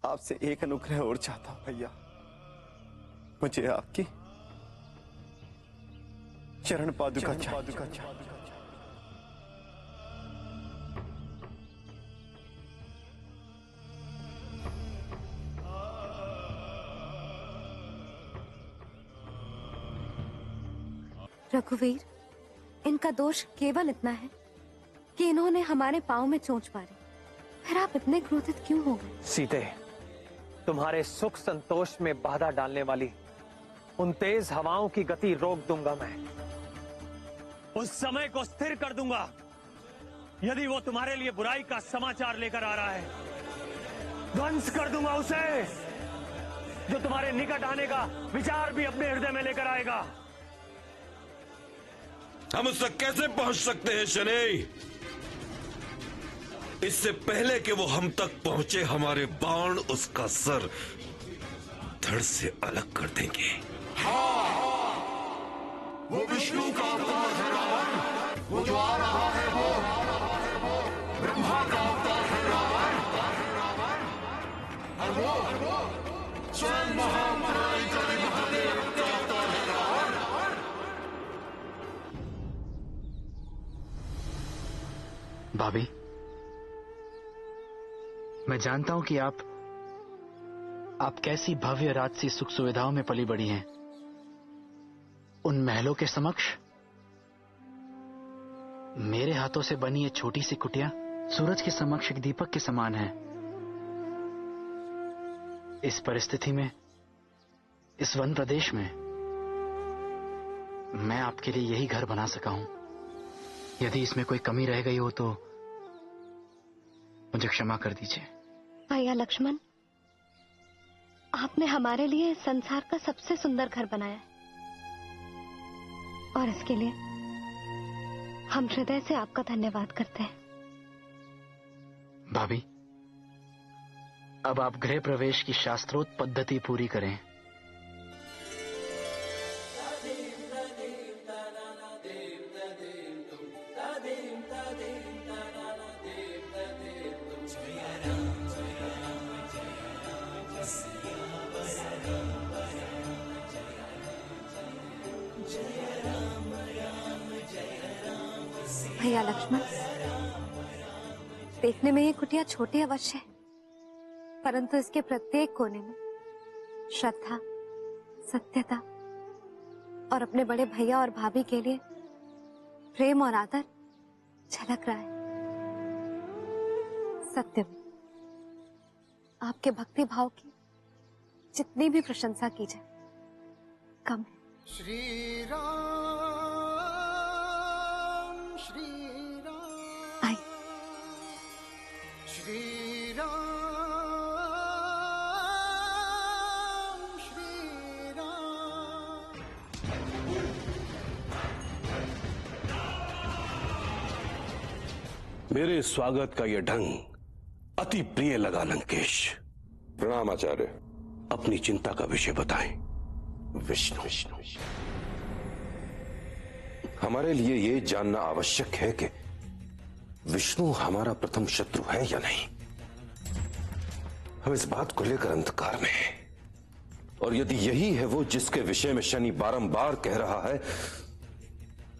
आपसे एक अनुग्रह और चाहता हूं भैया। मुझे आपकी चरण पादुका चाहिए। रघुवीर, इनका दोष केवल इतना है कि इन्होंने हमारे पांव में चोंच मारी, फिर आप इतने क्रोधित क्यों हो गए? सीते, तुम्हारे सुख संतोष में बाधा डालने वाली उन तेज हवाओं की गति रोक दूंगा मैं। उस समय को स्थिर कर दूंगा। यदि वो तुम्हारे लिए बुराई का समाचार लेकर आ रहा है, ध्वंस कर दूंगा उसे। जो तुम्हारे निकट आने का विचार भी अपने हृदय में लेकर आएगा। हम उस तक कैसे पहुंच सकते हैं शनैई? इससे पहले कि वो हम तक पहुंचे, हमारे बाण उसका सर धड़ से अलग कर देंगे। हाँ, वो विष्णु का अवतार है रावण। वो जो आ रहा है वो ब्रह्मा का अवतार है रावण। और वो स्वयं महापराक्रमी महादेव का अवतार है रावण। भाभी, मैं जानता हूं कि आप कैसी भव्य राजसी सुख सुविधाओं में पली बड़ी हैं। उन महलों के समक्ष मेरे हाथों से बनी ये छोटी सी कुटिया सूरज के समक्ष एक दीपक के समान है। इस परिस्थिति में, इस वन प्रदेश में, मैं आपके लिए यही घर बना सका हूं। यदि इसमें कोई कमी रह गई हो तो मुझे क्षमा कर दीजिए। भैया लक्ष्मण, आपने हमारे लिए संसार का सबसे सुंदर घर बनाया है, और इसके लिए हम हृदय से आपका धन्यवाद करते हैं। भाभी, अब आप गृह प्रवेश की शास्त्रोक्त पद्धति पूरी करें। भैया लक्ष्मण, देखने में ये कुटिया छोटी अवश्य है, परंतु इसके प्रत्येक कोने में श्रद्धा, सत्यता और अपने बड़े भैया और भाभी के लिए प्रेम और आदर झलक रहा है। सत्य में आपके भक्ति भाव की जितनी भी प्रशंसा की जाए कम है। श्री राम, आई। श्री राम, श्री राम। मेरे स्वागत का यह ढंग अति प्रिय लगा लंकेश। प्रणाम आचार्य। अपनी चिंता का विषय बताएं। विष्णु, हमारे लिए यह जानना आवश्यक है कि विष्णु हमारा प्रथम शत्रु है या नहीं। हम इस बात को लेकर अंधकार में हैं, और यदि यही है वो जिसके विषय में शनि बारंबार कह रहा है,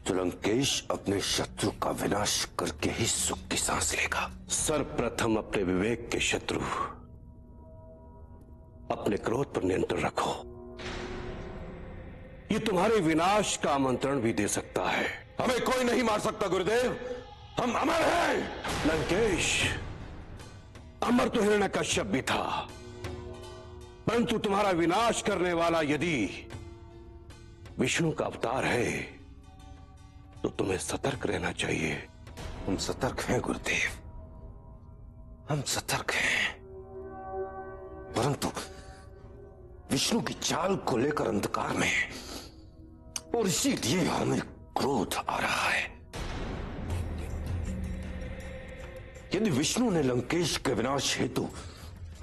तो लंकेश अपने शत्रु का विनाश करके ही सुख की सांस लेगा। सर्वप्रथम अपने विवेक के शत्रु, अपने क्रोध पर नियंत्रण रखो। ये तुम्हारे विनाश का आमंत्रण भी दे सकता है। हमें कोई नहीं मार सकता गुरुदेव, हम अमर हैं। लंकेश, अमर तो हिरण्यकश्यप भी था, परंतु तुम्हारा विनाश करने वाला यदि विष्णु का अवतार है तो तुम्हें सतर्क रहना चाहिए। हम सतर्क हैं गुरुदेव, हम सतर्क हैं, परंतु विष्णु की चाल को लेकर अंधकार में, और इसीलिए हमें क्रोध आ रहा है। यदि विष्णु ने लंकेश के विनाश हेतु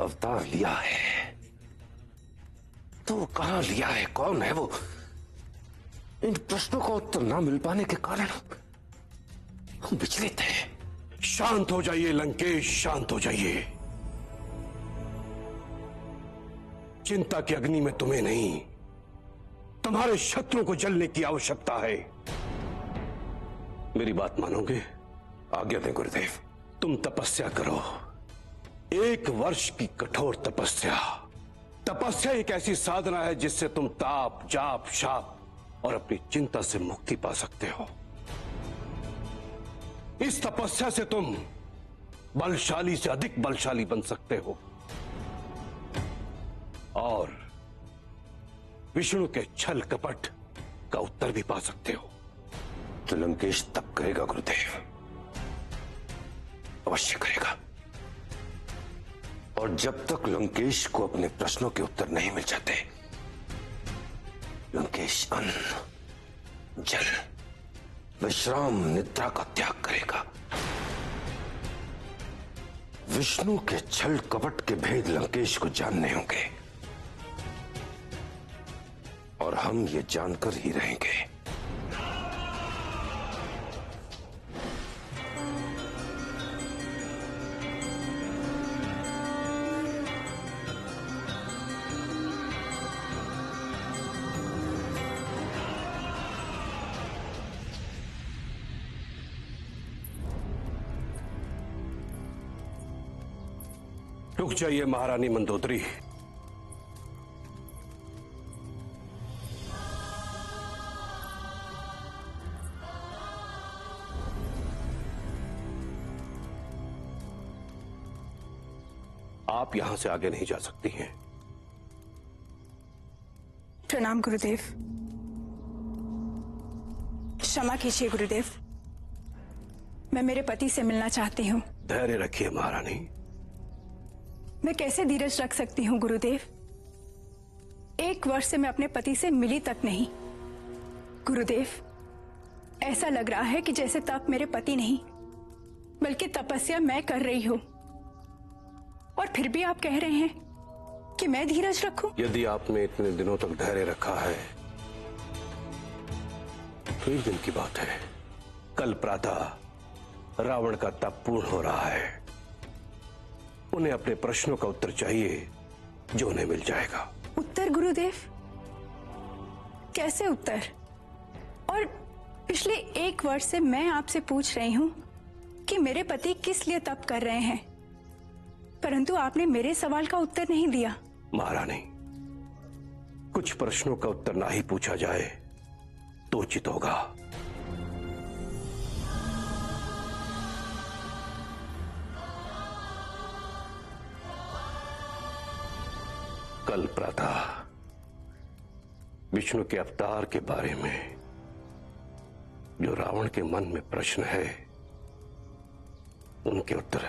अवतार लिया है, तो वो कहां लिया है, कौन है वो? इन प्रश्नों का उत्तर ना मिल पाने के कारण हम विचलित हैं। शांत हो जाइए लंकेश, शांत हो जाइए। चिंता की अग्नि में तुम्हें नहीं, तुम्हारे शत्रुओं को जलने की आवश्यकता है। मेरी बात मानोगे? आज्ञा दें गुरुदेव। तुम तपस्या करो, 1 वर्ष की कठोर तपस्या। तपस्या एक ऐसी साधना है जिससे तुम ताप, जाप, शाप और अपनी चिंता से मुक्ति पा सकते हो। इस तपस्या से तुम बलशाली से अधिक बलशाली बन सकते हो और विष्णु के छल कपट का उत्तर भी पा सकते हो। तो लंकेश तप करेगा गुरुदेव, अवश्य करेगा। और जब तक लंकेश को अपने प्रश्नों के उत्तर नहीं मिल जाते, लंकेश अन्न, जल, विश्राम, निद्रा का त्याग करेगा। विष्णु के छल कपट के भेद लंकेश को जानने होंगे और हम ये जानकर ही रहेंगे। रुक जाइए महारानी मंदोदरी। आप यहां से आगे नहीं जा सकती हैं। प्रणाम गुरुदेव। क्षमा कीजिए गुरुदेव, मैं मेरे पति से मिलना चाहती हूँ। धैर्य रखिए महारानी। मैं कैसे धीरज रख सकती हूँ गुरुदेव? 1 वर्ष से मैं अपने पति से मिली तक नहीं। गुरुदेव, ऐसा लग रहा है कि जैसे तप मेरे पति नहीं बल्कि तपस्या मैं कर रही हूँ, और फिर भी आप कह रहे हैं कि मैं धीरज रखूं? यदि आपने इतने दिनों तक धैर्य रखा है तो एक दिन की बात है, कल प्रातः रावण का तप पूर्ण हो रहा है। उन्हें अपने प्रश्नों का उत्तर चाहिए जो उन्हें मिल जाएगा। उत्तर गुरुदेव? कैसे उत्तर? और पिछले 1 वर्ष से मैं आपसे पूछ रही हूं कि मेरे पति किस लिए तप कर रहे हैं, परंतु आपने मेरे सवाल का उत्तर नहीं दिया। महारानी, कुछ प्रश्नों का उत्तर ना ही पूछा जाए तो उचित होगा। कल प्रातः विष्णु के अवतार के बारे में जो रावण के मन में प्रश्न है, उनके उत्तर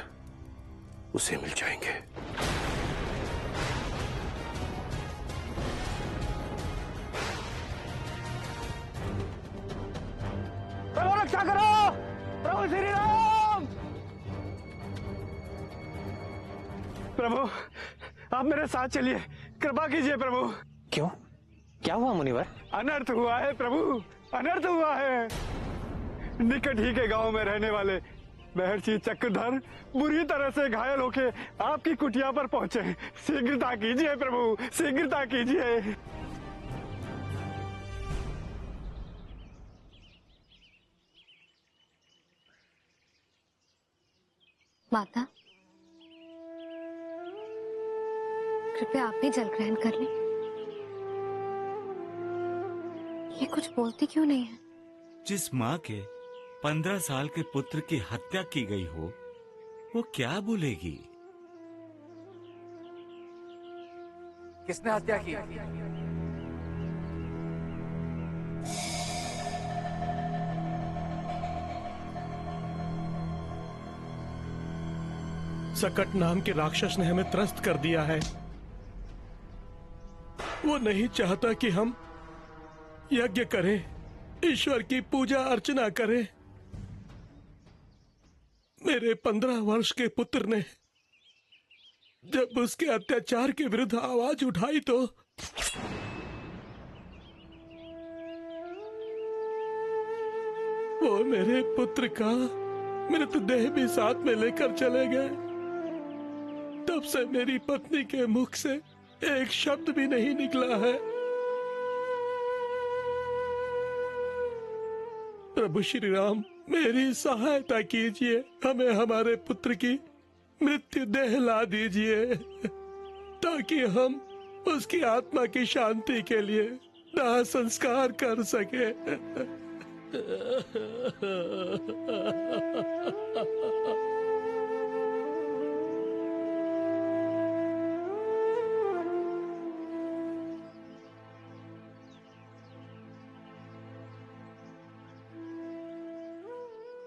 उसे मिल जाएंगे। प्रभु रक्षा करो, प्रभु श्री राम। प्रभु आप मेरे साथ चलिए, कृपा कीजिए प्रभु। क्यों, क्या हुआ मुनिवर? अनर्थ हुआ है प्रभु, अनर्थ हुआ है। निकट ही के गांव में रहने वाले महर्षि चक्रधर बुरी तरह से घायल होके आपकी कुटिया पर पहुंचे। शीघ्रता कीजिए प्रभु, शीघ्रता कीजिए। माता, कृपया आप भी जल ग्रहण कर लें। ये कुछ बोलती क्यों नहीं है? जिस माँ के 15 साल के पुत्र की हत्या की गई हो, वो क्या बोलेगी? किसने हत्या की? सकट नाम के राक्षस ने हमें त्रस्त कर दिया है। वो नहीं चाहता कि हम यज्ञ करें, ईश्वर की पूजा अर्चना करें। मेरे 15 वर्ष के पुत्र ने जब उसके अत्याचार के विरुद्ध आवाज उठाई तो वो मेरे पुत्र का मृतदेह भी साथ में लेकर चले गए। तब से मेरी पत्नी के मुख से एक शब्द भी नहीं निकला है। प्रभु श्री राम, मेरी सहायता कीजिए, हमें हमारे पुत्र की मृत्यु देह ला दीजिए ताकि हम उसकी आत्मा की शांति के लिए दाह संस्कार कर सके।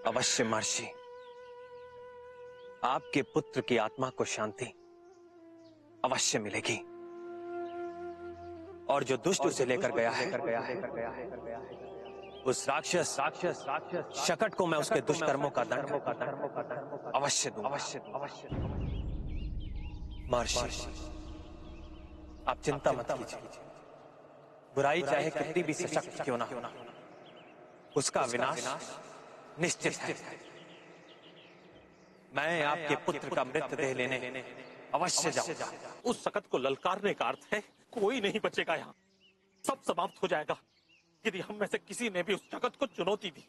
अवश्य महर्षि, आपके पुत्र की आत्मा को शांति अवश्य मिलेगी और जो दुष्ट उसे लेकर गया है उस राक्षस शकट को मैं उसके दुष्कर्मों का दंड अवश्य दूंगा। महर्षि, आप चिंता मत कीजिए। बुराई चाहे कितनी भी सशक्त क्यों ना हो, उसका विनाश निश्चित है। मैं आपके पुत्र का मृतदेह लेने अवश्य जाऊंगा। उस शकट को ललकारने का अर्थ है कोई नहीं बचेगा, यहाँ सब समाप्त हो जाएगा यदि हम में से किसी ने भी उस शकट को चुनौती दी।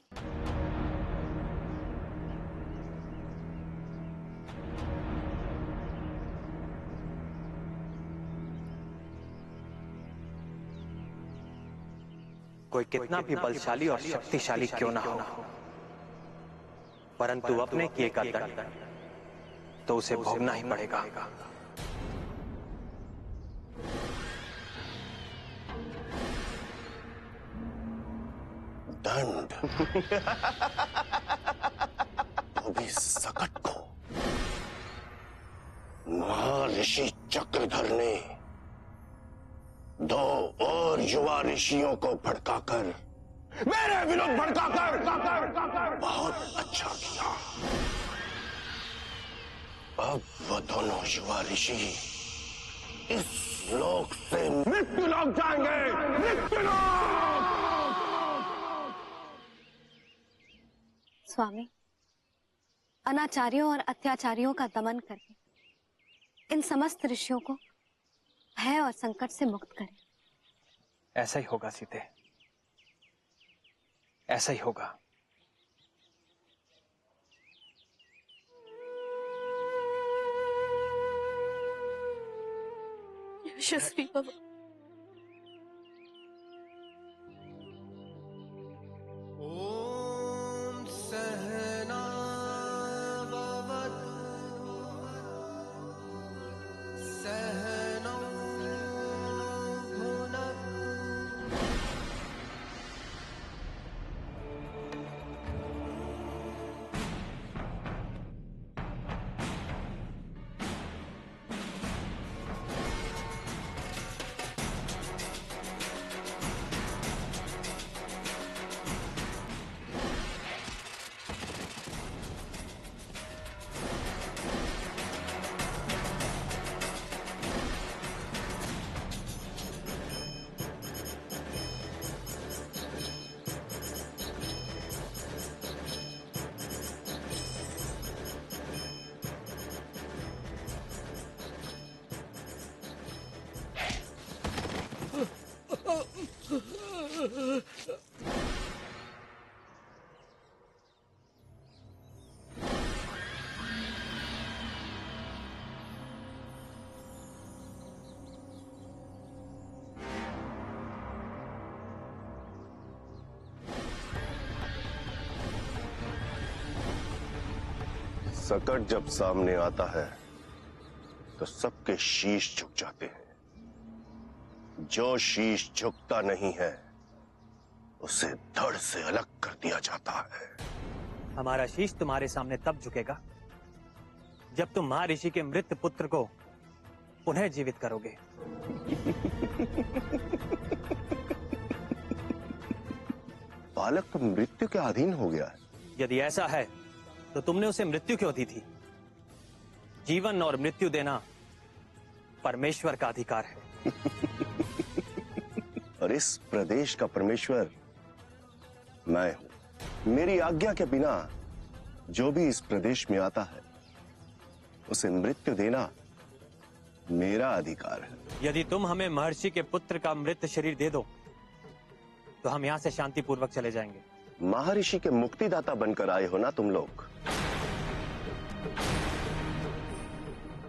कोई कितना भी बलशाली और शक्तिशाली क्यों ना हो, परंतु अपने किए का दंड तो उसे भोगना ही पड़ेगा। दंड वो भी सकट को। महर्षि चक्रधर ने 2 और युवा ऋषियों को भड़काकर, मेरे विरुद्ध भड़काकर बहुत अच्छा किया। अब वो दोनों युवा ऋषि इस लोक से मृत्यु लोक जाएंगे। मृत्यु लोक। स्वामी, अनाचारियों और अत्याचारियों का दमन करके इन समस्त ऋषियों को भय और संकट से मुक्त करें। ऐसा ही होगा सीते, ऐसा ही होगा। यशस्वी भव। ओम सहना भवतु सहनौ भुनक्तु। सकट जब सामने आता है तो सबके शीश झुक जाते हैं। जो शीश झुकता नहीं है उसे धड़ से अलग कर दिया जाता है। हमारा शीश तुम्हारे सामने तब झुकेगा जब तुम महर्षि के मृत पुत्र को पुनः जीवित करोगे। बालक तो मृत्यु के अधीन हो गया है। यदि ऐसा है तो तुमने उसे मृत्यु क्यों दी थी? जीवन और मृत्यु देना परमेश्वर का अधिकार है। और इस प्रदेश का परमेश्वर मैं हूं। मेरी आज्ञा के बिना जो भी इस प्रदेश में आता है उसे मृत्यु देना मेरा अधिकार है। यदि तुम हमें महर्षि के पुत्र का मृत शरीर दे दो तो हम यहाँ से शांतिपूर्वक चले जाएंगे। महर्षि के मुक्तिदाता बनकर आए हो ना तुम लोग।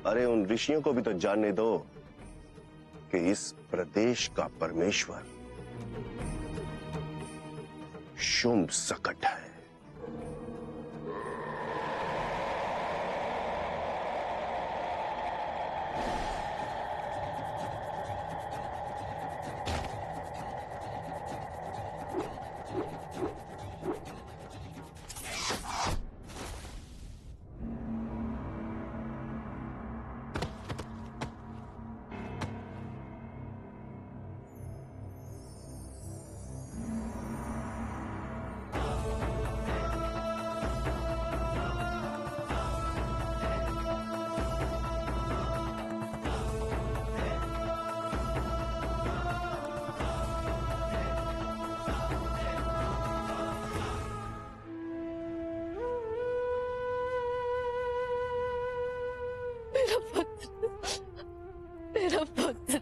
अरे उन ऋषियों को भी तो जानने दो कि इस प्रदेश का परमेश्वर शुंभ सकट है। मेरा पुत्र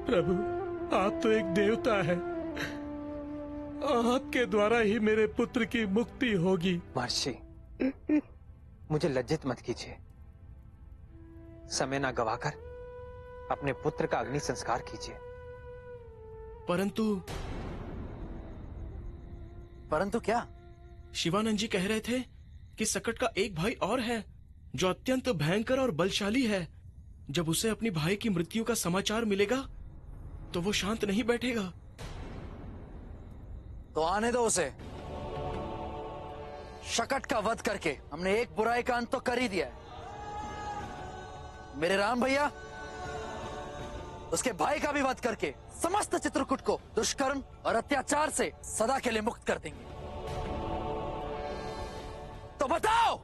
प्रभु, आप तो एक देवता है। आपके द्वारा ही मेरे पुत्र की मुक्ति होगी। महर्षि, मुझे लज्जित मत कीजिए। समय ना गवाकर अपने पुत्र का अग्नि संस्कार कीजिए। परंतु क्या? शिवानंद जी कह रहे थे कि सकट का एक भाई और है जो अत्यंत भयंकर और बलशाली है। जब उसे अपनी भाई की मृत्यु का समाचार मिलेगा तो वो शांत नहीं बैठेगा। तो आने दो उसे। शकट का वध करके हमने एक बुराई का अंत तो कर ही दिया है। मेरे राम भैया उसके भाई का भी वध करके समस्त चित्रकूट को दुष्कर्म और अत्याचार से सदा के लिए मुक्त कर देंगे। तो बताओ,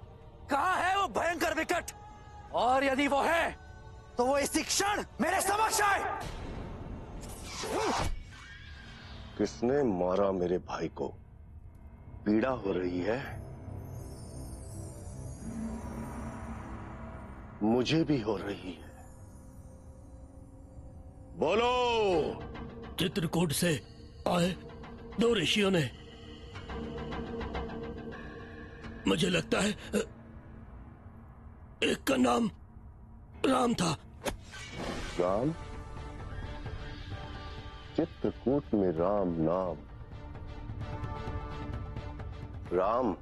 कहां है वो भयंकर विकट? और यदि वो है तो वो इसी क्षण मेरे समक्ष आए। किसने मारा मेरे भाई को? पीड़ा हो रही है? मुझे भी हो रही है। बोलो। चित्रकूट से आए 2 ऋषियों ने, मुझे लगता है एक का नाम राम था। राम? चित्रकूट में राम नाम? राम,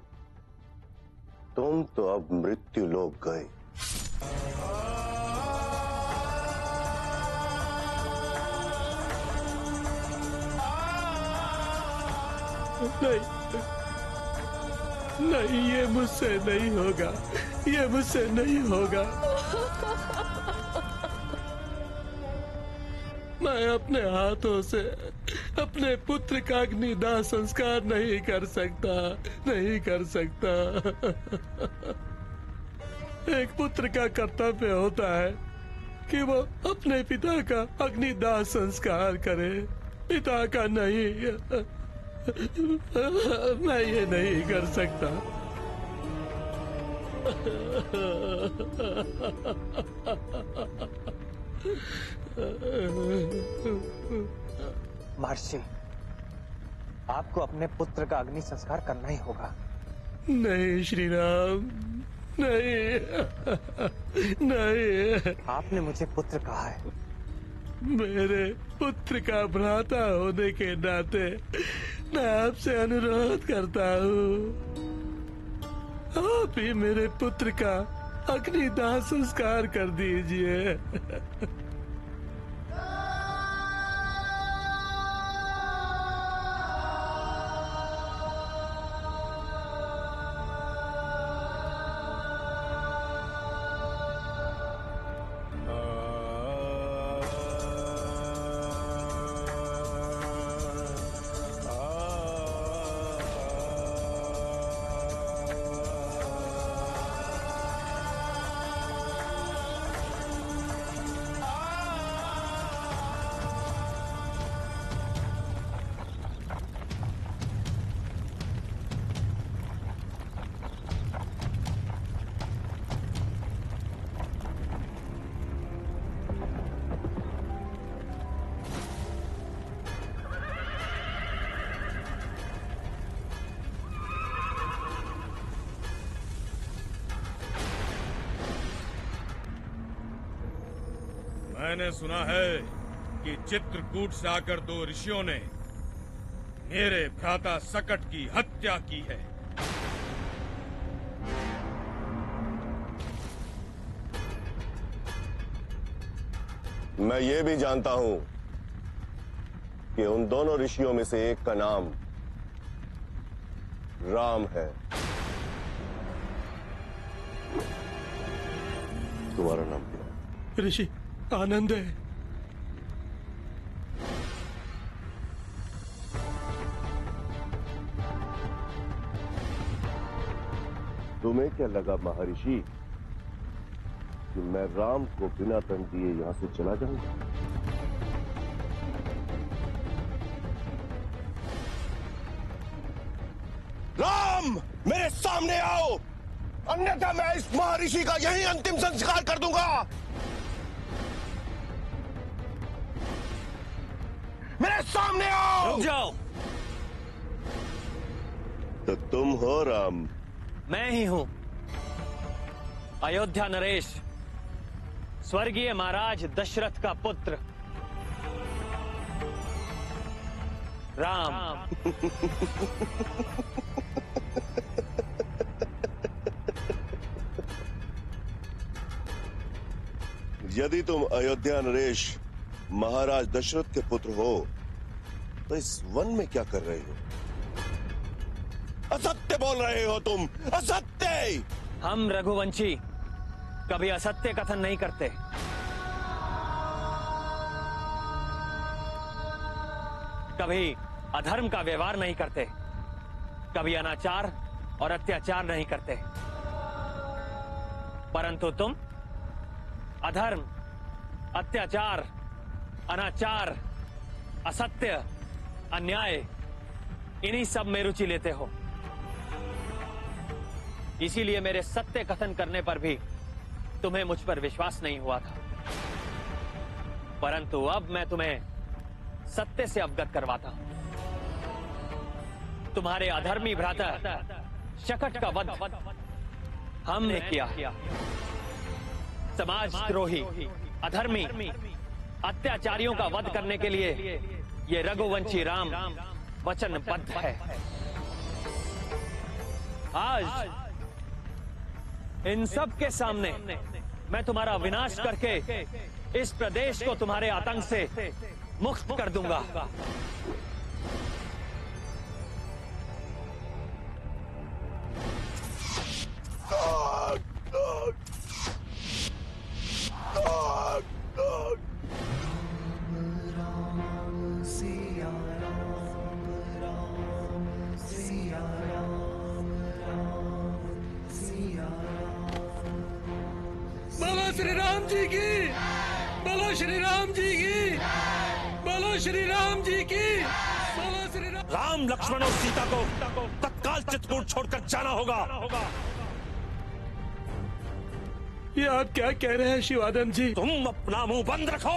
तुम तो अब मृत्यु लोक गए। नहीं, ये मुझसे नहीं होगा, ये मुझसे नहीं होगा। मैं अपने हाथों से अपने पुत्र का अग्निदाह संस्कार नहीं कर सकता, नहीं कर सकता। एक पुत्र का कर्तव्य होता है कि वो अपने पिता का अग्निदाह संस्कार करे, पिता का नहीं। मैं ये नहीं कर सकता। महर्षि, आपको अपने पुत्र का अग्नि संस्कार करना ही होगा। नहीं श्री राम, नहीं, नहीं। आपने मुझे पुत्र कहा है। मेरे पुत्र का भ्राता होने के नाते मैं आपसे अनुरोध करता हूँ, आप ही मेरे पुत्र का अग्निदाह संस्कार कर दीजिए। मैंने सुना है कि चित्रकूट से आकर 2 ऋषियों ने मेरे भ्राता सकट की हत्या की है। मैं ये भी जानता हूं कि उन दोनों ऋषियों में से एक का नाम राम है। तुम्हारा नाम क्या है? ऋषि आनंद है। तुम्हें क्या लगा महर्षि कि मैं राम को बिना दंड दिए यहां से चला जाऊंगा? राम, मेरे सामने आओ, अन्यथा मैं इस महर्षि का यही अंतिम संस्कार कर दूंगा। मेरे सामने आओ। रुक जाओ। तो तुम हो राम? मैं ही हूं, अयोध्या नरेश, स्वर्गीय महाराज दशरथ का पुत्र राम। यदि तुम अयोध्या नरेश महाराज दशरथ के पुत्र हो तो इस वन में क्या कर रहे हो? असत्य बोल रहे हो तुम, असत्य। हम रघुवंशी कभी असत्य कथन नहीं करते। कभी अधर्म का व्यवहार नहीं करते, कभी अनाचार और अत्याचार नहीं करते। परंतु तुम अधर्म, अत्याचार, अनाचार, असत्य, अन्याय, इन्हीं सब में रुचि लेते हो। इसीलिए मेरे सत्य कथन करने पर भी तुम्हें मुझ पर विश्वास नहीं हुआ था। परंतु अब मैं तुम्हें सत्य से अवगत करवाता हूं। तुम्हारे अधर्मी भ्राता शकट का वध हमने किया। समाजद्रोही, अधर्मी, अत्याचारियों का वध करने के लिए ये रघुवंशी राम वचनबद्ध है। आज इन सब के सामने मैं तुम्हारा विनाश करके इस प्रदेश को तुम्हारे आतंक से मुक्त कर दूंगा। बोलो श्री राम जी की, बोलो श्री राम जी की, बोलो श्री राम जी की, बोलो श्री राम। राम, लक्ष्मण और सीता को तत्काल चित्रकूट छोड़कर जाना होगा। ये आप क्या कह रहे हैं शिवानंद जी? तुम अपना मुंह बंद रखो।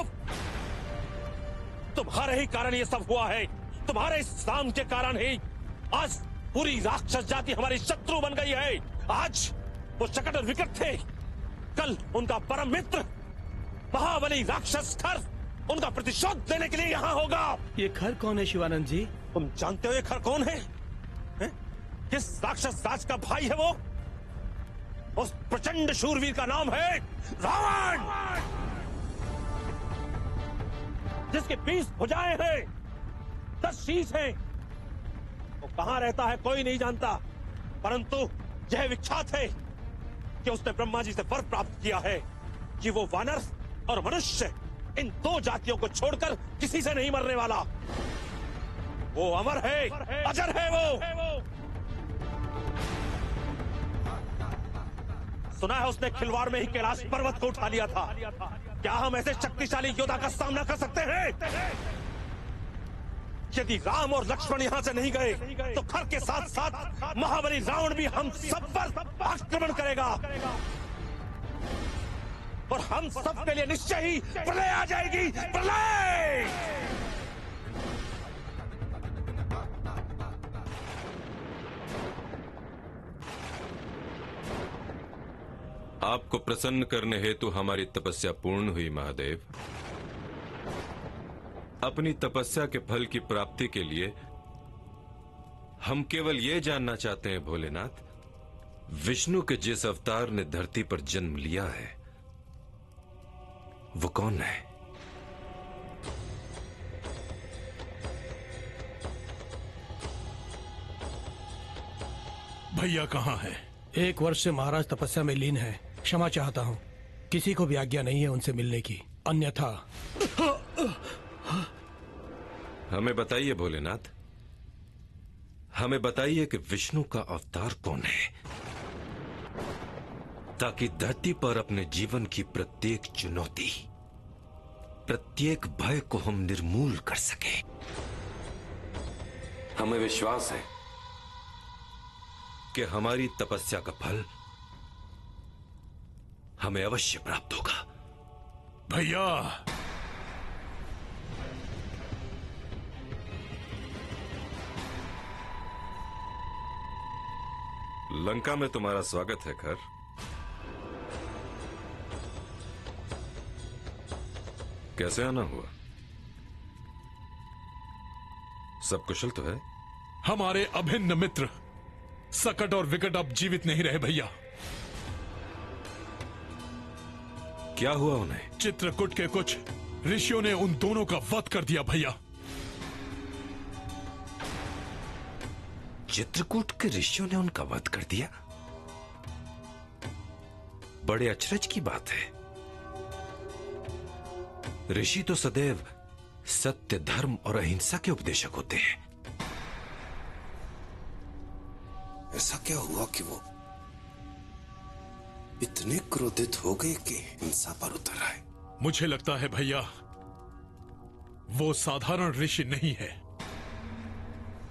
तुम्हारे ही कारण ये सब हुआ है। तुम्हारे इस नाम के कारण ही आज पूरी राक्षस जाति हमारी शत्रु बन गई है। आज वो शकट और विकट थे, कल उनका परम मित्र महाबली राक्षस खर उनका प्रतिशोध लेने के लिए यहाँ होगा। ये खर कौन है शिवानंद जी? तुम जानते हो ये खर कौन है? किस राक्षस राज का भाई है वो? उस प्रचंड शूरवीर का नाम है रावण, जिसके 20 भुजाएं हैं, 10 शीश हैं। वो कहां रहता है कोई नहीं जानता, परंतु यह विख्यात है कि उसने ब्रह्मा जी से वर प्राप्त किया है कि वो वानर और मनुष्य इन 2 जातियों को छोड़कर किसी से नहीं मरने वाला। वो अमर है, अजर है वो। सुना है उसने खिलवाड़ में ही कैलाश पर्वत को उठा लिया था। क्या हम ऐसे शक्तिशाली योद्धा का सामना कर सकते हैं? यदि राम और लक्ष्मण यहाँ से नहीं गए तो खर के साथ साथ महाबली रावण भी हम सब पर आक्रमण करेगा और हम सब के लिए निश्चय ही प्रलय आ जाएगी। प्रलय! आपको प्रसन्न करने हेतु हमारी तपस्या पूर्ण हुई महादेव। अपनी तपस्या के फल की प्राप्ति के लिए हम केवल ये जानना चाहते हैं भोलेनाथ, विष्णु के जिस अवतार ने धरती पर जन्म लिया है वो कौन है? भैया कहाँ है? 1 वर्ष से महाराज तपस्या में लीन है। क्षमा चाहता हूँ, किसी को भी आज्ञा नहीं है उनसे मिलने की, अन्यथा। हमें बताइए भोलेनाथ, हमें बताइए कि विष्णु का अवतार कौन है, ताकि धरती पर अपने जीवन की प्रत्येक चुनौती, प्रत्येक भय को हम निर्मूल कर सके। हमें विश्वास है कि हमारी तपस्या का फल हमें अवश्य प्राप्त होगा। भैया, लंका में तुम्हारा स्वागत है खर। कैसे आना हुआ? सब कुशल तो है? हमारे अभिन्न मित्र सकट और विकट अब जीवित नहीं रहे भैया। क्या हुआ उन्हें? चित्रकूट के कुछ ऋषियों ने उन दोनों का वध कर दिया भैया। चित्रकूट के ऋषियों ने उनका वध कर दिया? बड़े अचरज की बात है। ऋषि तो सदैव सत्य, धर्म और अहिंसा के उपदेशक होते हैं। ऐसा क्या हुआ कि वो इतने क्रोधित हो गए कि हिंसा पर उतर आए? मुझे लगता है भैया वो साधारण ऋषि नहीं है।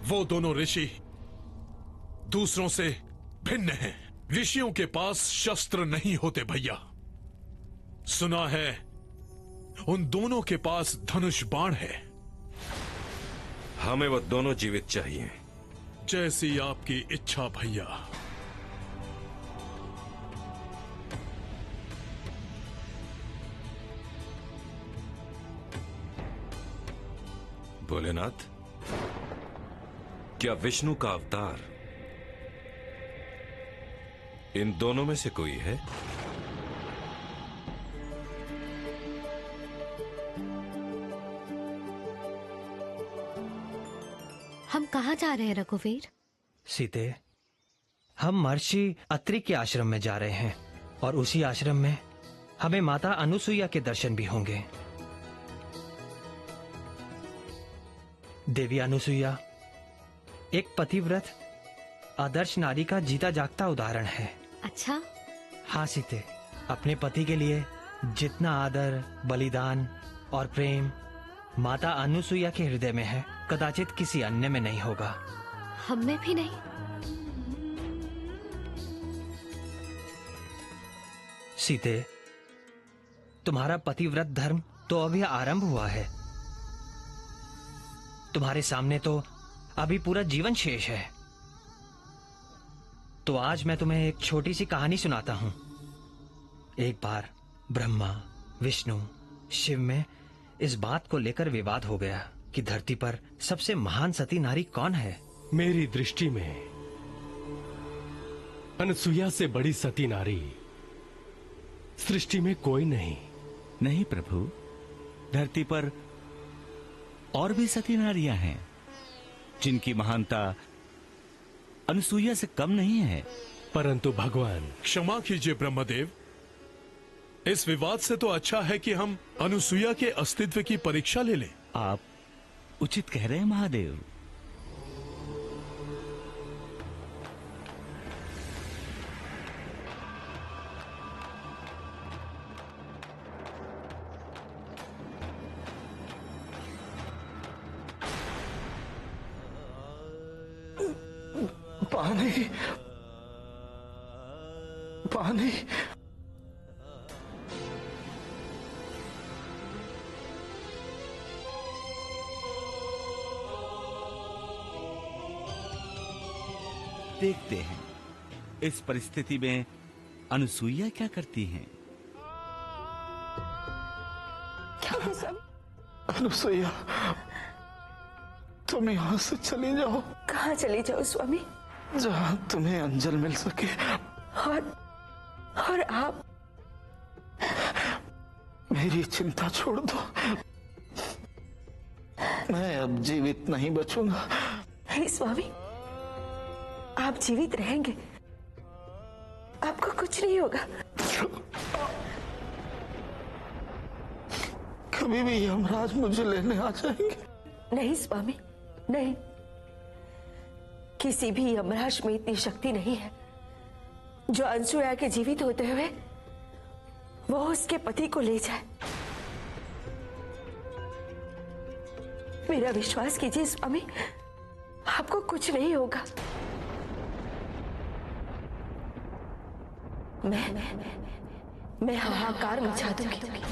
वो दोनों ऋषि दूसरों से भिन्न हैं। ऋषियों के पास शस्त्र नहीं होते भैया। सुना है उन दोनों के पास धनुष बाण है। हमें वो दोनों जीवित चाहिए। जैसी आपकी इच्छा भैया। भोलेनाथ, क्या विष्णु का अवतार इन दोनों में से कोई है? हम कहाँ जा रहे हैं रघुवीर? सीते, हम महर्षि अत्रि के आश्रम में जा रहे हैं और उसी आश्रम में हमें माता अनुसुईया के दर्शन भी होंगे। देवी अनुसुईया एक पतिव्रत आदर्श नारी का जीता जागता उदाहरण है। अच्छा? हाँ सीते, अपने पति के लिए जितना आदर, बलिदान और प्रेम माता अनुसुईया के हृदय में है, कदाचित किसी अन्य में नहीं होगा। हम में भी नहीं? सीते, तुम्हारा पतिव्रत धर्म तो अभी आरंभ हुआ है। तुम्हारे सामने तो अभी पूरा जीवन शेष है। तो आज मैं तुम्हें एक छोटी सी कहानी सुनाता हूं। एक बार ब्रह्मा, विष्णु, शिव में इस बात को लेकर विवाद हो गया कि धरती पर सबसे महान सती नारी कौन है। मेरी दृष्टि में अनसुईया से बड़ी सती नारी सृष्टि में कोई नहीं। नहीं प्रभु, धरती पर और भी सती नारियां हैं जिनकी महानता अनुसुईया से कम नहीं है। परंतु भगवान, क्षमा कीजिए ब्रह्मदेव, इस विवाद से तो अच्छा है कि हम अनुसुईया के अस्तित्व की परीक्षा ले लें। आप उचित कह रहे हैं महादेव। पानी, पानी। देखते हैं इस परिस्थिति में अनुसुईया क्या करती हैं? अनुसुईया, तुम यहाँ से चली जाओ। कहाँ चली जाओ स्वामी? जहाँ तुम्हें अंजल मिल सके। और आप? मेरी चिंता छोड़ दो, मैं अब जीवित नहीं बचूंगा। नहीं स्वामी, आप जीवित रहेंगे, आपको कुछ नहीं होगा। कभी भी यमराज मुझे लेने आ जाएंगे? नहीं स्वामी, नहीं। किसी भी यमराज में इतनी शक्ति नहीं है जो अनसुया के जीवित होते हुए वो उसके पति को ले जाए। मेरा विश्वास कीजिए स्वामी, आपको कुछ नहीं होगा। मैं हाहाकार मचा दूंगी।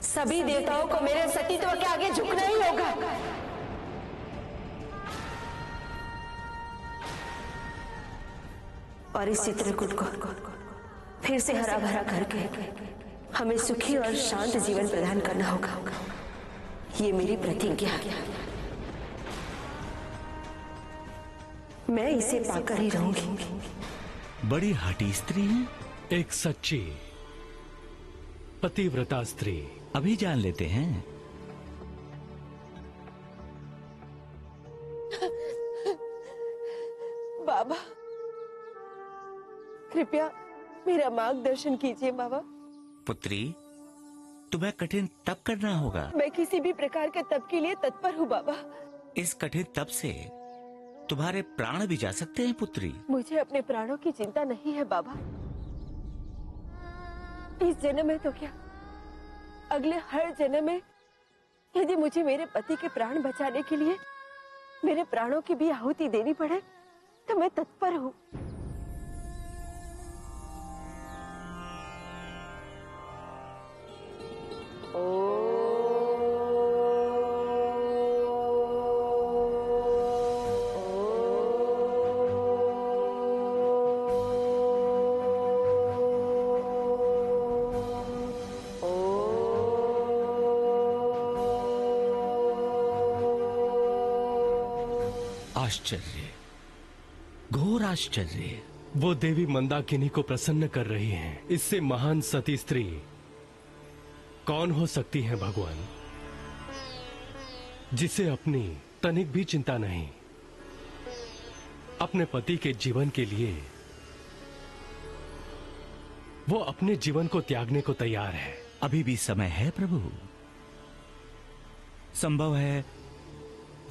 सभी देवताओं को मेरे सतीत्व के आगे झुकना ही होगा। और इस चित्रकूट को फिर से हरा भरा करके हमें सुखी और शांत जीवन प्रदान करना होगा। ये मेरी प्रतिज्ञा है। मैं इसे पाकर ही रहूंगी। बड़ी हठी स्त्री है। एक सच्ची पतिव्रता स्त्री। अभी जान लेते हैं। बाबा, कृपया मेरा मार्गदर्शन कीजिए बाबा। पुत्री, तुम्हें कठिन तप करना होगा। मैं किसी भी प्रकार के तप के लिए तत्पर हूँ बाबा। इस कठिन तप से तुम्हारे प्राण भी जा सकते हैं पुत्री। मुझे अपने प्राणों की चिंता नहीं है बाबा। इस जन्म में तो क्या, अगले हर जन्म में यदि मुझे मेरे पति के प्राण बचाने के लिए मेरे प्राणों की भी आहुति देनी पड़े तो मैं तत्पर हूँ। आश्चर्य, घोर आश्चर्य। वो देवी मंदाकिनी को प्रसन्न कर रही हैं। इससे महान सती स्त्री कौन हो सकती है भगवान, जिसे अपनी तनिक भी चिंता नहीं, अपने पति के जीवन के लिए वो अपने जीवन को त्यागने को तैयार है। अभी भी समय है प्रभु। संभव है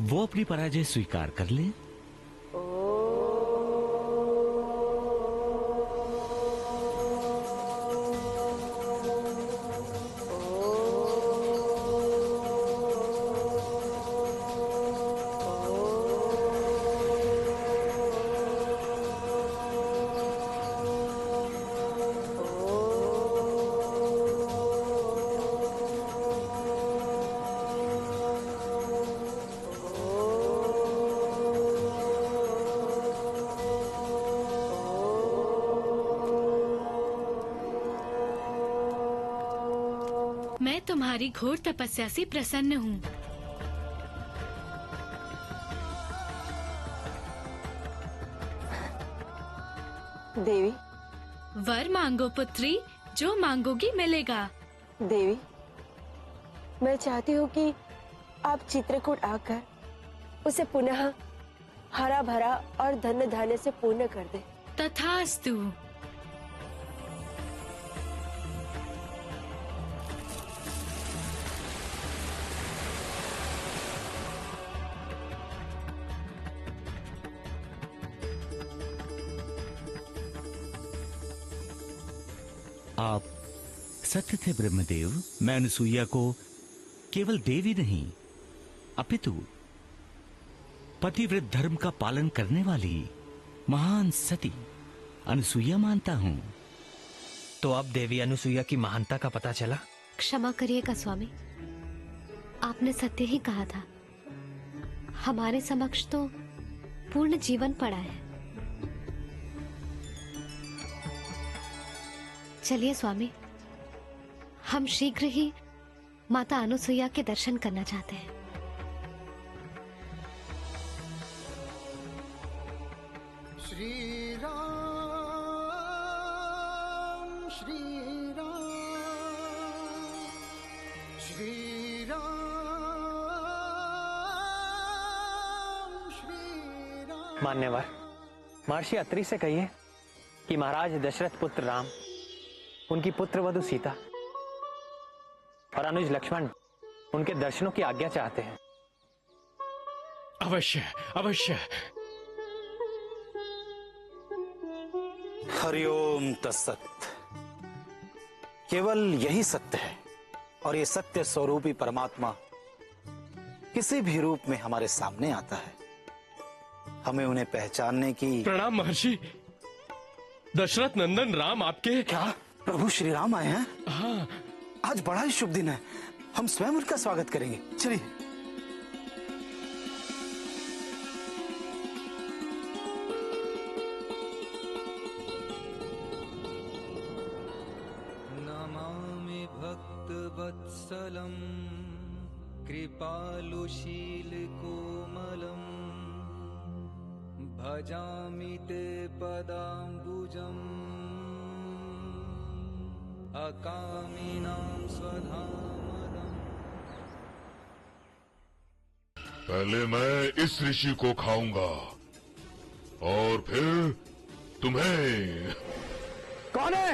वो अपनी पराजय स्वीकार कर ले। मैं तुम्हारी घोर तपस्या से प्रसन्न हूँ। देवी, वर मांगो पुत्री, जो मांगोगी मिलेगा। देवी, मैं चाहती हूँ कि आप चित्रकूट आकर उसे पुनः हरा भरा और धन्य धान्य से पूर्ण कर दे। तथास्तु। आप सत्य थे ब्रह्मदेव। मैं अनुसुईया को केवल देवी नहीं अपितु पतिव्रत धर्म का पालन करने वाली महान सती अनुसुईया मानता हूं। तो अब देवी अनुसुईया की महानता का पता चला? क्षमा करिएगा स्वामी, आपने सत्य ही कहा था। हमारे समक्ष तो पूर्ण जीवन पड़ा है। चलिए स्वामी, हम शीघ्र ही माता अनुसुईया के दर्शन करना चाहते हैं। श्री राम श्री राम श्री राम श्री राम। मान्यवर, महर्षि अत्रि से कहिए कि महाराज दशरथ पुत्र राम, उनकी पुत्र वधु सीता और अनुज लक्ष्मण उनके दर्शनों की आज्ञा चाहते हैं। अवश्य अवश्य। हरिओम तत्सत। केवल यही सत्य है और ये सत्य स्वरूपी परमात्मा किसी भी रूप में हमारे सामने आता है। हमें उन्हें पहचानने की। प्रणाम महर्षि। दशरथ नंदन राम आपके। क्या प्रभु श्री राम आए हैं? हाँ। आज बड़ा ही शुभ दिन है, हम स्वयं उनका स्वागत करेंगे। चलिए। नमामि भक्तवत्सलं कृपालुशील कोमलम् भजामि ते पदाम्बुजम् अकामिनां स्वधामदम्। पहले मैं इस ऋषि को खाऊंगा और फिर तुम्हें। कौन है?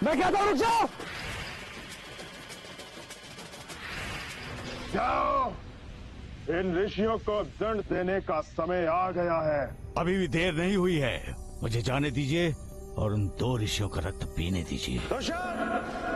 मैं कहता हूं रुक जाओ। जाओ, इन ऋषियों को दंड देने का समय आ गया है। अभी भी देर नहीं हुई है, मुझे जाने दीजिए और उन 2 ऋषियों का रक्त पीने दीजिए। दशरथ,